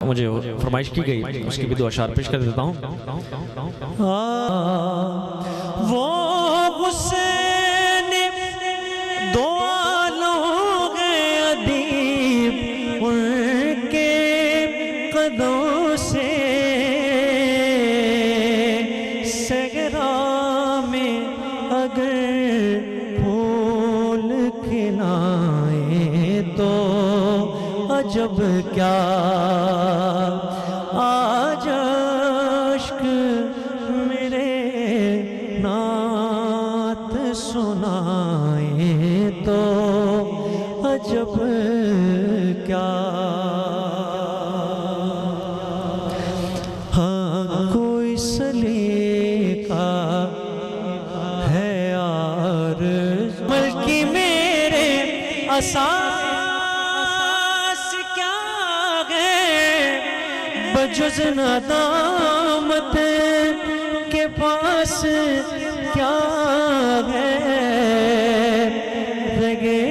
مجھے فرمائش کی گئی، اس کی بھی دو اشعار پیش کر دیتا ہوں۔ وہ حسین دو عالم ادیب ان کے قدوں سے صحرا میں اگر پھول کھلائیں تو عجب کیا، آج عشق میرے نعت سنائیں تو عجب کیا۔ ہاں کوئی سلیقہ ہے یار ملکی میرے اساس کیا ہے، بجز ندامت کے پاس کیا ہے، رگے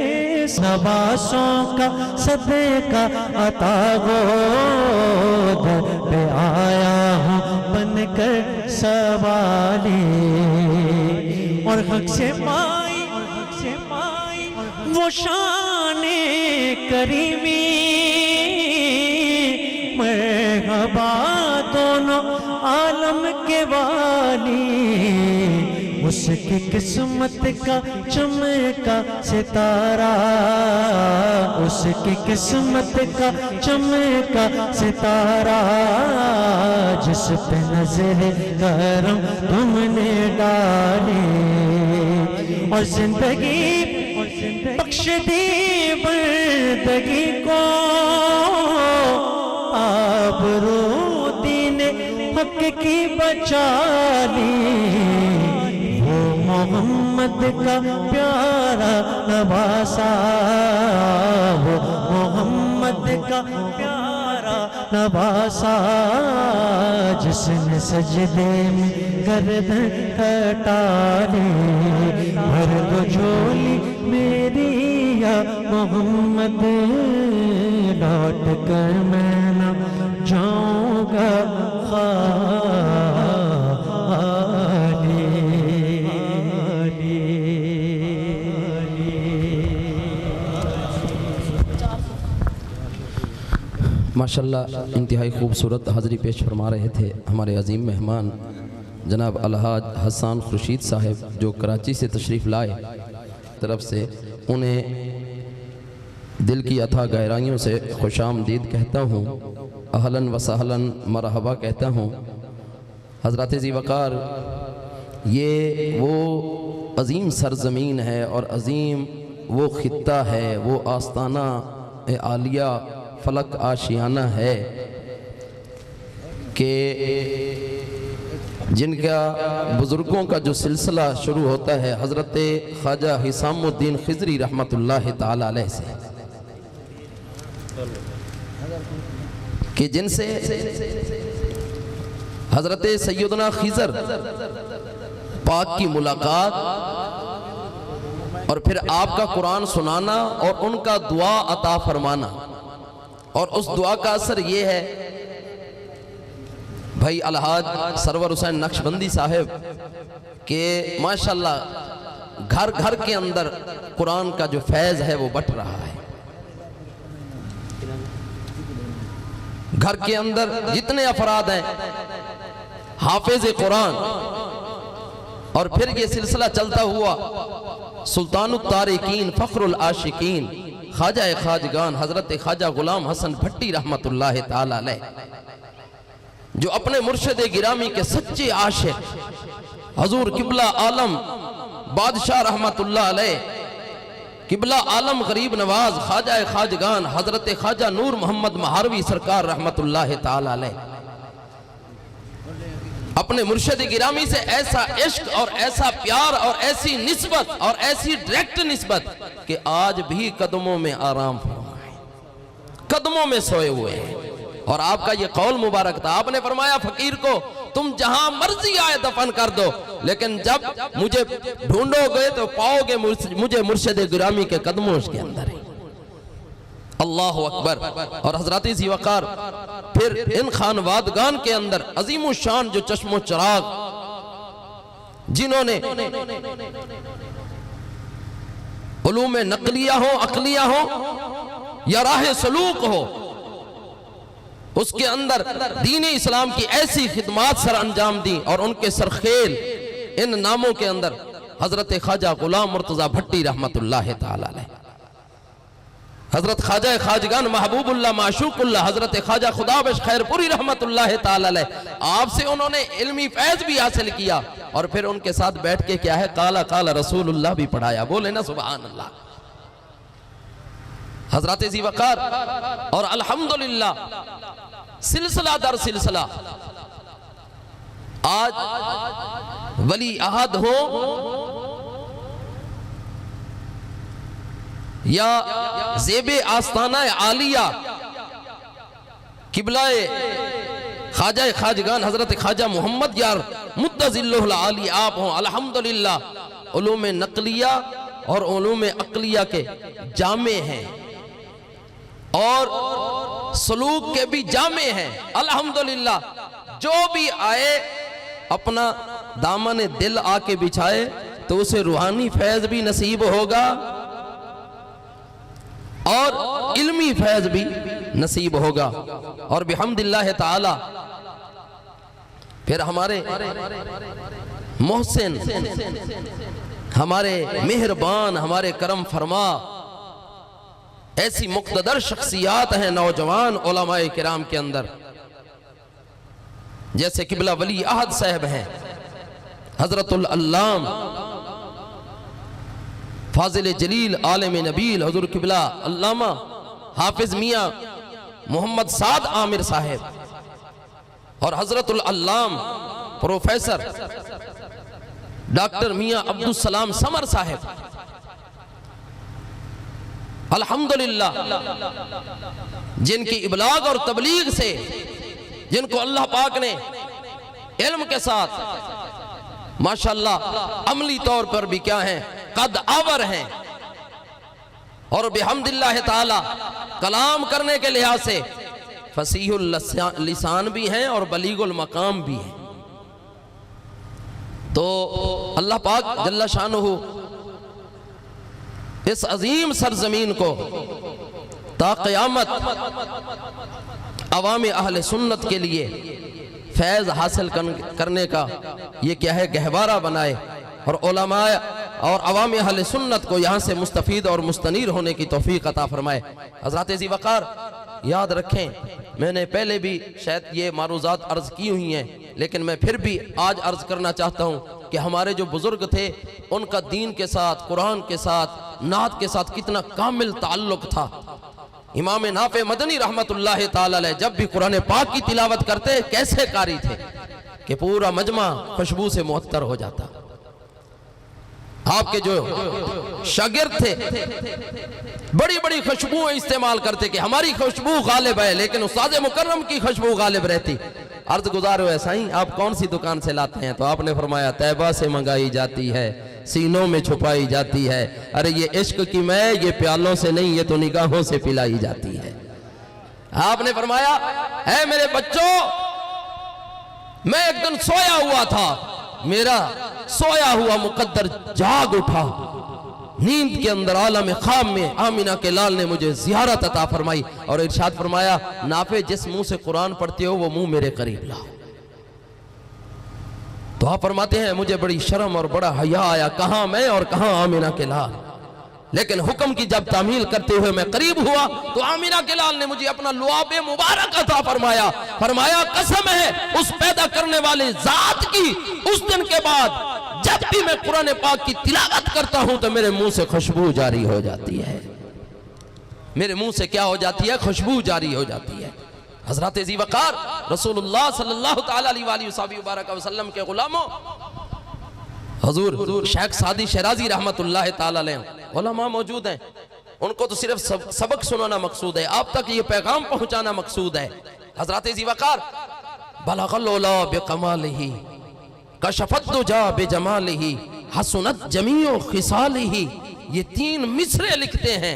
نواسوں کا صدقہ عطا گود پہ آیا ہوں بن کر سوالی، اور حق سے پائی وہ شان کریمی، مرحبا دونوں عالم کے والی، اس کی قسمت کا چمکا ستارہ، اس کی قسمت کا چمکا ستارہ، جس پہ نظر کرم تم نے ڈالی، اور زندگی بخش دی بندگی کو، آبرو دین حق کی بچا لی، وہ محمد کا پیارا نواسا، وہ محمد کا پیارا نواسا، جس نے سجدے میں گردن کٹا لی، بھر دو جھولی میری یا محمد، لوٹ کر میں نہ جاؤں گا خالی۔ ماشاءاللہ انتہائی خوبصورت حاضری پیش فرما رہے تھے ہمارے عظیم مہمان جناب الحاج حسان خورشید صاحب، جو کراچی سے تشریف لائے، طرف سے انہیں دل کی اتھا گہرائیوں سے خوش آمدید کہتا ہوں، اہلاً و سہلاً مرحبا کہتا ہوں۔ حضرات ذی وقار، یہ وہ عظیم سرزمین ہے اور عظیم وہ خطہ ہے، وہ آستانہ عالیہ فلک آشیانہ ہے کہ جن کا بزرگوں کا جو سلسلہ شروع ہوتا ہے حضرت خواجہ حسام الدین خضری رحمۃ اللہ تعالی علیہ سے، کہ جن سے حضرت سیدنا خضر پاک کی ملاقات اور پھر آپ کا قرآن سنانا اور ان کا دعا عطا فرمانا، اور اس دعا کا اثر یہ ہے بھائی الحاج سرور حسین نقشبندی صاحب کہ ماشاءاللہ گھر گھر کے اندر قرآن کا جو فیض ہے وہ بٹ رہا ہے، گھر کے اندر جتنے افراد ہیں حافظ قرآن، اور پھر یہ سلسلہ چلتا ہوا سلطان التارکین فخر العاشقین خواجہ خواجگان حضرت خواجہ غلام حسن بھٹی رحمت اللہ تعالی علیہ، جو اپنے مرشد گرامی کے سچے عاشق حضور قبلہ عالم بادشاہ رحمت اللہ علیہ، قبلہ عالم غریب نواز خواجہ خواجگان حضرت خواجہ نور محمد مہاروی سرکار رحمت اللہ تعالی علیہ، اپنے مرشد گرامی سے ایسا عشق اور ایسا پیار اور ایسی نسبت اور ایسی ڈائریکٹ نسبت کہ آج بھی قدموں میں آرام فرمائے، قدموں میں سوئے ہوئے ہیں۔ اور آپ کا یہ قول مبارک تھا، آپ نے فرمایا فقیر کو تم جہاں مرضی آئے دفن کر دو، لیکن جب مجھے ڈھونڈو گے تو پاؤ گے مجھے مرشد گرامی کے قدموں کے اندر ہی۔ اللہ اکبر۔ اور حضرات ذی وقار پھر ان خانوادگان کے اندر عظیم الشان جو چشم و چراغ جنہوں نے علوم نقلیہ ہو عقلیہ ہو یا راہ سلوک ہو اس کے اندر دین اسلام کی ایسی خدمات سر انجام دی، اور ان کے سرخیل ان ناموں کے اندر حضرت خواجہ غلام مرتضیٰ بھٹی رحمت اللہ تعالی علیہ، حضرت خواجہ خواجگان محبوب اللہ معشوق اللہ حضرت خواجہ خدا بخش خیر پوری رحمت اللہ تعالی علیہ، آپ سے انہوں نے علمی فیض بھی حاصل کیا، اور پھر ان کے ساتھ بیٹھ کے کیا ہے قال قال رسول اللہ بھی پڑھایا، بولے نا سبحان اللہ۔ حضرت ذی وقار، اور الحمدللہ سلسلہ در سلسلہ آج ولی عہد ہو یا زیب آستانہ عالیہ قبلہ خواجہ خواجگان حضرت خواجہ محمد یار مدظلہ العالی آپ ہوں، الحمدللہ علوم نقلیہ اور علوم عقلیہ کے جامع ہیں اور سلوک کے بھی جامع ہیں، الحمدللہ۔ جو بھی آئے اپنا دامن دل آ کے بچھائے تو اسے روحانی فیض بھی نصیب ہوگا اور علمی فیض بھی نصیب ہوگا، اور بحمد اللہ تعالی پھر ہمارے محسن، ہمارے مہربان، ہمارے کرم فرما ایسی مقتدر شخصیات ہیں نوجوان علماء کرام کے اندر، جیسے قبلہ ولی عہد صاحب ہیں حضرت العلام فاضل جلیل عالم نبیل حضور قبلہ علامہ حافظ میاں محمد سعد عامر صاحب، اور حضرت العلام پروفیسر ڈاکٹر میاں عبدالسلام سمر صاحب، الحمدللہ جن کی ابلاغ اور تبلیغ سے جن کو اللہ پاک نے علم کے ساتھ ماشاءاللہ عملی طور پر بھی کیا ہیں قد آور ہیں، اور بحمداللہ تعالی کلام کرنے کے لحاظ سے فصیح اللسان بھی ہیں اور بلیغ المقام بھی ہیں۔ تو اللہ پاک جل شانہ اس عظیم سرزمین کو تا قیامت عوام اہل سنت کے لیے فیض حاصل کرنے کا یہ کیا ہے گہوارہ بنائے، اور علماء اور عوام اہل سنت کو یہاں سے مستفید اور مستنیر ہونے کی توفیق عطا فرمائے۔ حضرات ذی وقار یاد رکھیں، میں نے پہلے بھی شاید یہ معروضات عرض کی ہوئی ہیں، لیکن میں پھر بھی آج عرض کرنا چاہتا ہوں کہ ہمارے جو بزرگ تھے ان کا دین کے ساتھ، قرآن کے ساتھ، نعت کے ساتھ کتنا کامل تعلق تھا۔ امام نافع مدنی رحمت اللہ تعالی علیہ جب بھی قرآن پاک کی تلاوت کرتے کیسے قاری تھے کہ پورا مجمع خوشبو سے معطر ہو جاتا۔ آپ کے جو شاگرد تھے بڑی بڑی خوشبوئیں استعمال کرتے کہ ہماری خوشبو غالب ہے، لیکن استاد مکرم کی خوشبو غالب رہتی۔ عرض گزار ہوئے سائیں آپ کون سی دکان سے لاتے ہیں؟ تو آپ نے فرمایا طیبہ سے منگائی جاتی ہے، سینوں میں چھپائی جاتی ہے۔ ارے یہ عشق کی میں یہ پیالوں سے نہیں، یہ تو نگاہوں سے پلائی جاتی ہے۔ آپ نے فرمایا اے میرے بچوں، میں ایک دن سویا ہوا تھا، میرا سویا ہوا مقدر جاگ اٹھا، نیند کے اندر عالم خواب میں آمینہ کے لال نے مجھے زیارت عطا فرمائی اور ارشاد فرمایا نافع جس منہ سے قرآن پڑھتے ہو وہ منہ میرے قریب لاؤ۔ تو آپ فرماتے ہیں مجھے بڑی شرم اور بڑا حیا آیا، کہاں میں اور کہاں آمینہ کے لال، لیکن حکم کی جب تعمیل کرتے ہوئے میں قریب ہوا تو آمینہ کے لال نے مجھے اپنا لعاب مبارک عطا فرمایا، فرمایا قسم ہے اس پیدا کرنے والے ذات کی، اس دن کے بعد جب بھی میں قرآن پاک کی تلاوت کرتا ہوں تو میرے منہ سے خوشبو جاری ہو جاتی ہے، میرے منہ سے کیا ہو جاتی ہے؟ خوشبو جاری ہو جاتی ہے۔ حضرت ذی وقار رسول اللہ صلی اللہ تعالیٰ علیہ وآلہ وسلم کے غلاموں، حضور شیخ سعدی شیرازی رحمت اللہ تعالیٰ علیہ علماء موجود ہیں، ان کو تو صرف سبق سنانا مقصود ہے، آپ تک یہ پیغام پہنچانا مقصود ہے۔ حضرت ذی وقار بلغ العلا بکمالہ کشفت الدجا بجمالہ حسنت جمیع خصالہ، یہ تین مصرے لکھتے ہیں